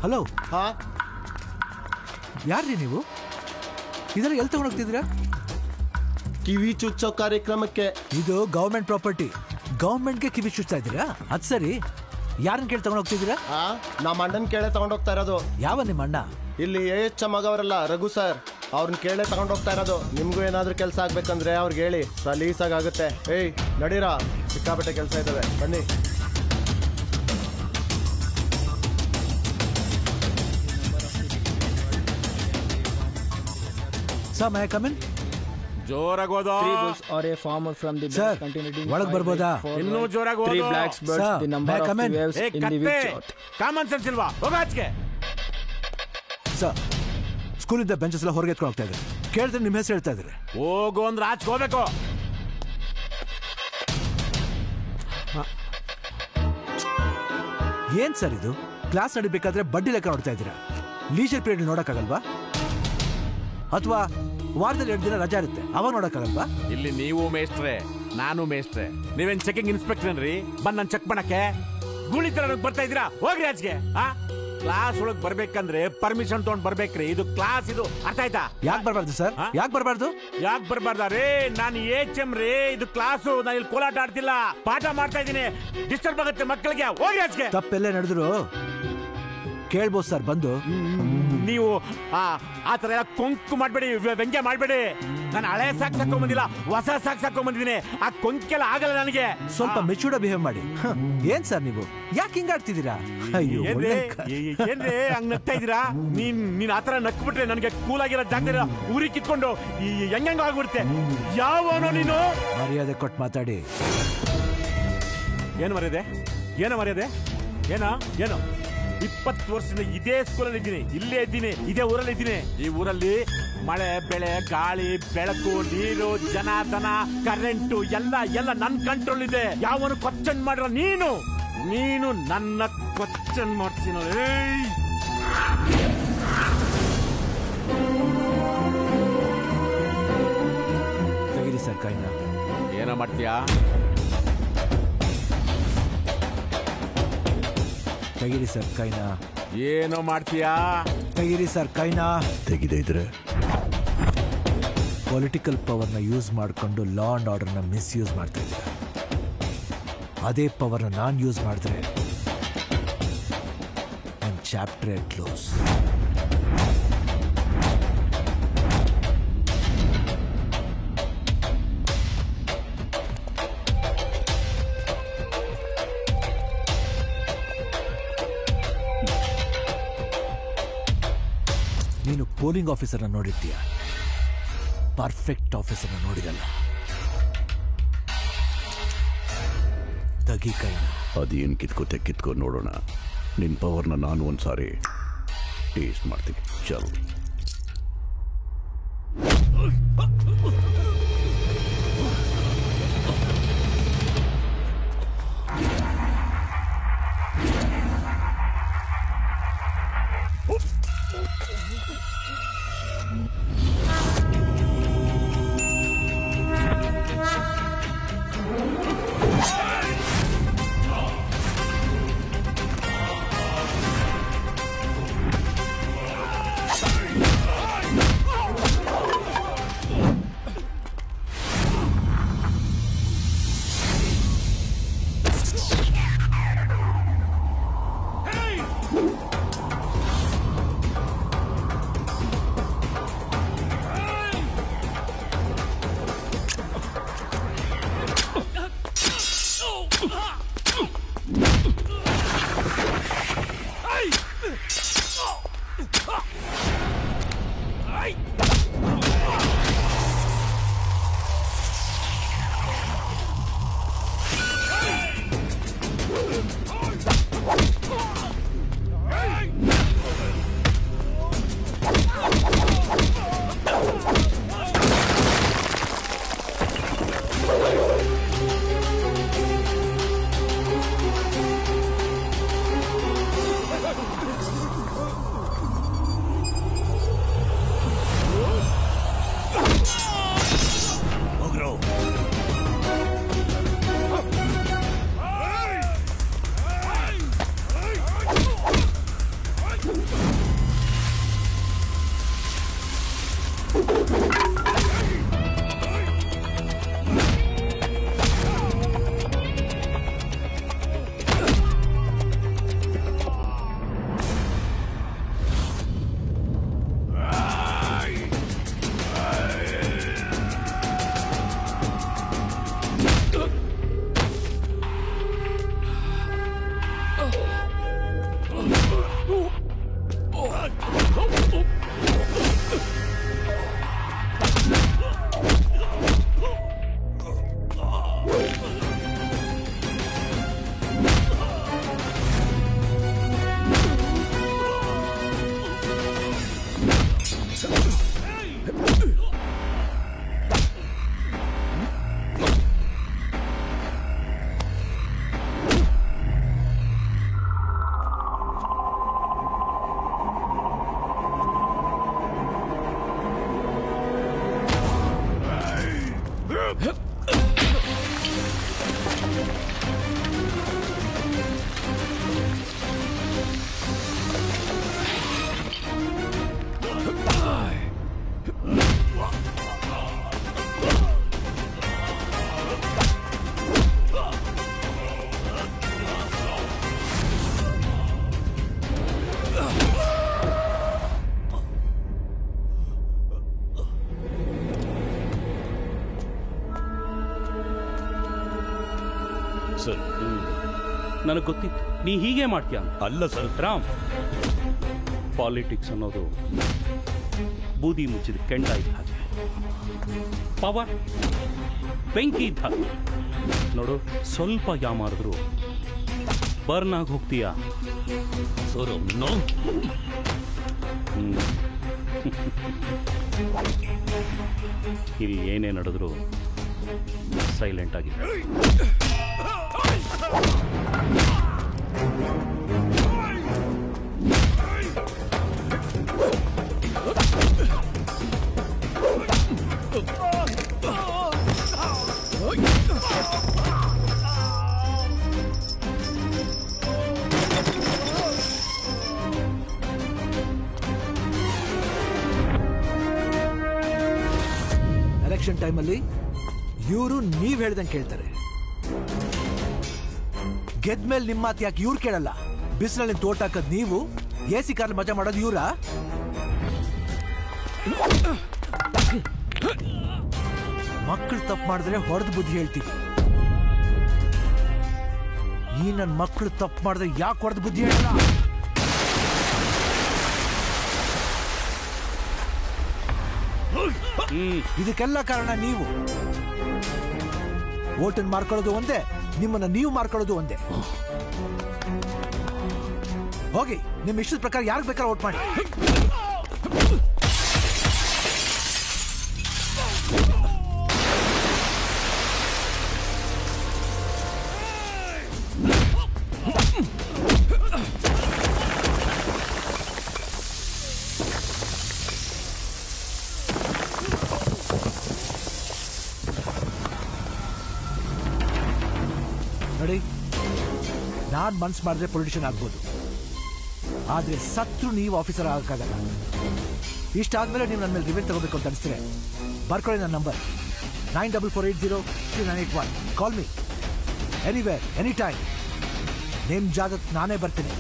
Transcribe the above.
Hello. ಹಾ, ಯಾರ್ರಿ ನೀವು? ಇದೆಲ್ಲ ಎಲ್ಲಿ ತಗೊಂಡು ಹೋಗ್ತಿದ್ದೀರಾ? ಕಿವಿ ಚುಚ್ಚೋ ಕಾರ್ಯಕ್ರಮಕ್ಕೆ. ಇದು ಗವರ್ಮೆಂಟ್ ಪ್ರಾಪರ್ಟಿ. ಗವರ್ಮೆಂಟ್ಗೆ ಕಿವಿ ಚುಚ್ತಾ ಇದ್ದೀರಾ? ಅದ್ ಸರಿ, ಯಾರನ್ನ ಕೇಳಿ ತಗೊಂಡು ಹೋಗ್ತಿದ್ದೀರಾ? ನಮ್ಮ ಅಣ್ಣನ ಕೇಳೇ ತಗೊಂಡೋಗ್ತಾ ಇರೋದು. ಯಾವ ನಿಮ್ಮ ಅಣ್ಣ? ಇಲ್ಲಿ AH ಮಗವರಲ್ಲ, ರಘು ಸರ್, ಅವ್ರನ್ನ ಕೇಳೇ ತಗೊಂಡೋಗ್ತಾ ಇರೋದು. ನಿಮ್ಗೂ ಏನಾದ್ರೂ ಕೆಲಸ ಆಗ್ಬೇಕಂದ್ರೆ ಅವ್ರಿಗೆ ಹೇಳಿ, ಸಲೀಸಾಗುತ್ತೆ. ಏಯ್ ನಡೀರಾ, ಸಿಕ್ಕಾಪಟ್ಟೆ ಕೆಲಸ ಇದ್ದಾವೆ, ಬನ್ನಿ. Sir, may I come in? ಜೋರಾಗಿ ಓದೋ. 3 bulls or a farmer from the Sir, continuity. ಒಳಗೆ ಬರ್ಬೋದಾ? ಇನ್ನೂ ಜೋರಾಗಿ ಓದೋ. 3 black birds, Sir, the number may I of come in? the waves in the wind chart. Common sense ಇಲ್ವಾ? ಹೋಗೋ ಆಚೆಗೆ. ಸರ್, ಸ್ಕೂಲಿಂದ ಬೆಂಚಸ್ ಎಲ್ಲ ಹೊರಗೆ ಎತ್ಕೊಂಡು ಹೋಗ್ತಾ ಇದ್ದಾರೆ. ಕೇಳಿದ್ರೆ ನಿಮ್ಮ ಹೆಸರು ಹೇಳ್ತಾ ಇದ್ದಾರೆ. ಹೋಗು ಅಂದ್ರೆ ಆಚೆಗೆ ಹೋಗ್ಬೇಕು. ಏನ್ ಸರ್ ಇದು? ಕ್ಲಾಸ್ ನಡಿಬೇಕಾದ್ರೆ ಬಡ್ಡಿ ಲೆಕ್ಕ ನೋಡ್ತಾ ಇದ್ದೀರಾ? ಲೀಜರ್ ಪೀರಿಯಡ್ ನೋಡಕ್ಕಾಗಲ್ವಾ? ಅಥವಾ ವಾರದಲ್ಲಿ 2 ದಿನ ರಜಾ ಇರುತ್ತೆ, ಅವಾಗ ನೋಡಕ್ಕಾಗಲ್ವಾ? ಇಲ್ಲಿ ನೀವು ಮೇಸ್ಟ್ರೆ, ನಾನು ಮೇಸ್ಟ್ರೆ. ನೀವೇನ್ ಚೆಕಿಂಗ್ ಇನ್ಸ್ಪೆಕ್ಟರ್ ಏನ್ರಿ? ಬಂದ್ ನನ್ ಚೆಕ್ ಮಾಡಕ್ಕೆ ಗೂಳಿ ತರ ಬರ್ತಾ ಇದ್ದೀರಾ? ಹೋಗ್ರಿ ಆಚೆಗೆ. ಕ್ಲಾಸ್ ಒಳಗ್ ಬರ್ಬೇಕಂದ್ರೆ ಪರ್ಮಿಷನ್ ತಗೊಂಡ್ ಬರ್ಬೇಕ್ರಿ. ಇದು ಕ್ಲಾಸ್, ಇದು ಅರ್ಥ ಆಯ್ತಾ? ಯಾಕೆ ಬರಬಾರ್ದು ಸರ್? ಯಾಕೆ ಬರಬಾರ್ದು? ಯಾಕೆ ಬರಬಾರ್ದ ರೇ? ನಾನು HM ರೀ, ಇದು ಕ್ಲಾಸು. ನಾನು ಇಲ್ಲಿ ಕೋಲಾಟ ಆಡ್ತಿಲ್ಲ, ಪಾಠ ಮಾಡ್ತಾ ಇದ್ದೀನಿ. ಡಿಸ್ಟರ್ಬ್ ಆಗುತ್ತೆ ಮಕ್ಕಳಿಗೆ. ಹೋಗಿ ಆಚೆಗೆ. ತಪ್ಪೆಲ್ಲ ನಡೆದ್ರು ಕೇಳ್ಬೋದು ಸರ್ ಬಂದು. ನೀವು ಆ ತರ ಎಲ್ಲ ಕೊಂಕು ಮಾಡ್ಬೇಡಿ, ವ್ಯಂಗ್ಯ ಮಾಡ್ಬೇಡಿ. ನಾನು ಹಳೆ ಸಾಕ್ ಸಾಕೊಂಡ್ ಹೊಸ ಸಾಕ್ ಸಾಕೊಂಡ್ ಬಂದಿದ್ದೀನಿ. ಆ ಕೊಂಕೆಲ್ಲ ಆಗಲ್ಲ ನನಗೆ. ಸ್ವಲ್ಪ ಮೆಚೂರ್ಡ್ ಬಿಹೇವ್ ಮಾಡಿ. ಏನ್ ಸರ್ ನೀವು ಯಾಕೆ ಹಿಂಗ ಆಡ್ತಿದ್ದೀರಾ? ಅಯ್ಯೋ, ಏನ್ರಿ ಹಂಗ್ ನಗ್ತಾ ಇದೀರಾ? ನೀನ್ ಆತರ ನಕ್ಬಿಟ್ರೆ ನನಗೆ ಕೂಲ್ ಆಗಿರೋ ಜಾಗದಲ್ಲಿ ಊರಿ ಕಿತ್ಕೊಂಡು ಹೆಂಗ ಆಗ್ಬಿಡುತ್ತೆ. ಯಾವನೋ ನೀನು? ಮರ್ಯಾದೆ ಕೊಟ್ಟು ಮಾತಾಡಿ. ಏನು ಮರ್ಯಾದೆ? ಏನೋ ಮರ್ಯಾದೆ? ಏನೋ ಏನೋ 20 ವರ್ಷದಿಂದ ಇದೇ ಸ್ಕೂಲಲ್ಲಿ ಇದ್ದೀನಿ, ಇಲ್ಲೇ ಇದ್ದೀನಿ, ಇದೇ ಊರಲ್ಲಿ ಇದ್ದೀನಿ. ಈ ಊರಲ್ಲಿ ಮಳೆ, ಬೆಳೆ, ಗಾಳಿ, ಬೆಳಕು, ನೀರು, ಜನ, ದನ, ಕರೆಂಟು ಎಲ್ಲ ನನ್ನ ಕಂಟ್ರೋಲ್ ಇದೆ. ಯಾವನು ಕ್ವಶನ್ ಮಾಡ್ರ ನೀನು ನನ್ನ ಕ್ವಶನ್ ಮಾಡ್ತೀನೋ? ತೆಗಿರಿ ಸರ್ ಕೈನ. ಏನೋ ಮಾಡ್ತೀಯಾ? ತೆಗಿರಿ ಸರ್ ಕೈನ. ಏನೋ ಮಾಡ್ತೀಯಾ? ತೆಗಿರಿ ಸರ್ ಕೈನ. ತೆಗಿದೆ ಇದ್ರೆ ಪೊಲಿಟಿಕಲ್ ಪವರ್ನ ಯೂಸ್ ಮಾಡಿಕೊಂಡು ಲಾ ಅಂಡ್ ಆರ್ಡರ್ನ ಮಿಸ್ಯೂಸ್ ಮಾಡ್ತಾ ಇದ್ದೀರ. ಅದೇ ಪವರ್ನ ನಾನು ಯೂಸ್ ಮಾಡಿದ್ರೆ ನನ್ನ ಚಾಪ್ಟರ್ ಕ್ಲೋಸ್. ನೀನು ಪೋಲಿಂಗ್ ಆಫೀಸರ್ನ ನೋಡಿರ್ತೀಯ, ಪರ್ಫೆಕ್ಟ್ ಆಫೀಸರ್ನ ನೋಡಿರಲ್ಲ. ತಗಿ ಕೈನ. ಅದೇನು ಕಿತ್ಕೋ ನೋಡೋಣ. ನಿನ್ನ ಪವರ್ನ ನಾನು ಒಂದ್ಸಾರಿ ಟೇಸ್ಟ್ ಮಾಡ್ತೀನಿ. ಚಲೋ. ಸರ್ ನನಗೆ ಗೊತ್ತಿತ್ತು ನೀ ಹೀಗೆ ಮಾಡ್ತೀಯ ಅಂತ. ಅಲ್ಲ ಸರ್. ರಾಮ್, ಪಾಲಿಟಿಕ್ಸ್ ಅನ್ನೋದು ಬೂದಿ ಮುಚ್ಚಿದ ಕೆಂಡ ಇದ್ದ ಹಾಗೆ, ಪವರ್ ಬೆಂಕಿ ಇದ್ದ ಹಾಗೆ. ನೋಡು, ಸ್ವಲ್ಪ ಯಾಮಾರಿದ್ರು ಬರ್ನ್ ಆಗಿ ಹೋಗ್ತೀಯ. ಇಲ್ಲಿ ಏನೇ ನಡೆದ್ರು ಸೈಲೆಂಟ್ ಆಗಿ. ಎಲೆಕ್ಷನ್ ಟೈಮಲ್ಲಿ ಇವರು ನೀವ್ ಹೇಳ್ದಂಗೆ ಕೇಳ್ತಾರೆ. ಗೆದ್ಮೇಲೆ ನಿಮ್ಮ ಮಾತು ಯಾಕೆ ಇವ್ರು ಕೇಳಲ್ಲ? ಬಿಸಿಲಲ್ಲಿ ತೋಟ ಹಾಕದ್ ನೀವು, ಎಸಿ ಕಾರ್ ಮಜಾ ಮಾಡೋದು ಇವ್ರ? ಮಕ್ಕಳು ತಪ್ಪು ಮಾಡಿದ್ರೆ ಹೊಡೆದು ಬುದ್ಧಿ ಹೇಳ್ತೀವಿ. ಈ ನನ್ನ ಮಕ್ಕಳು ತಪ್ಪು ಮಾಡಿದ್ರೆ ಯಾಕೆ ಹೊಡೆದು ಬುದ್ಧಿ ಹೇಳಲ್ಲ? ಇದಕ್ಕೆಲ್ಲ ಕಾರಣ ನೀವು. ಓಟನ್ ಮಾರ್ಕೊಳ್ಳೋದು ಒಂದೇ, ನಿಮ್ಮನ್ನ ನೀವು ಮಾರ್ಕೊಳ್ಳೋದು ಒಂದೇ. ಹೋಗಿ ನಿಮ್ಮ ಇಷ್ಟದ ಪ್ರಕಾರ ಯಾರಿಗೆ ಬೇಕಾದ್ರೆ ಓಟ್ ಮಾಡಿ. ನೋಡಿ, ನಾನ್ ಮನ್ಸು ಮಾಡಿದ್ರೆ ಪೊಲಿಟಿಷಿಯನ್ ಆಗ್ಬೋದು, ಆದ್ರೆ ಸತ್ರು ನೀವು ಆಫೀಸರ್ ಆಗಕ್ಕಾಗಲ್ಲ. ಇಷ್ಟಾದ್ಮೇಲೆ ನೀವು ನನ್ನ ಮೇಲೆ ರಿವೆಂಜ್ ತಗೋಬೇಕು ಅಂತ ಅನಿಸಿದ್ರೆ ಬರ್ಕೊಳ್ಳಿ ನನ್ನ number 94480391. Call me anywhere any time. ನಿಮ್ಮ ಜಾಗಕ್ಕೆ ನಾನೇ ಬರ್ತೀನಿ.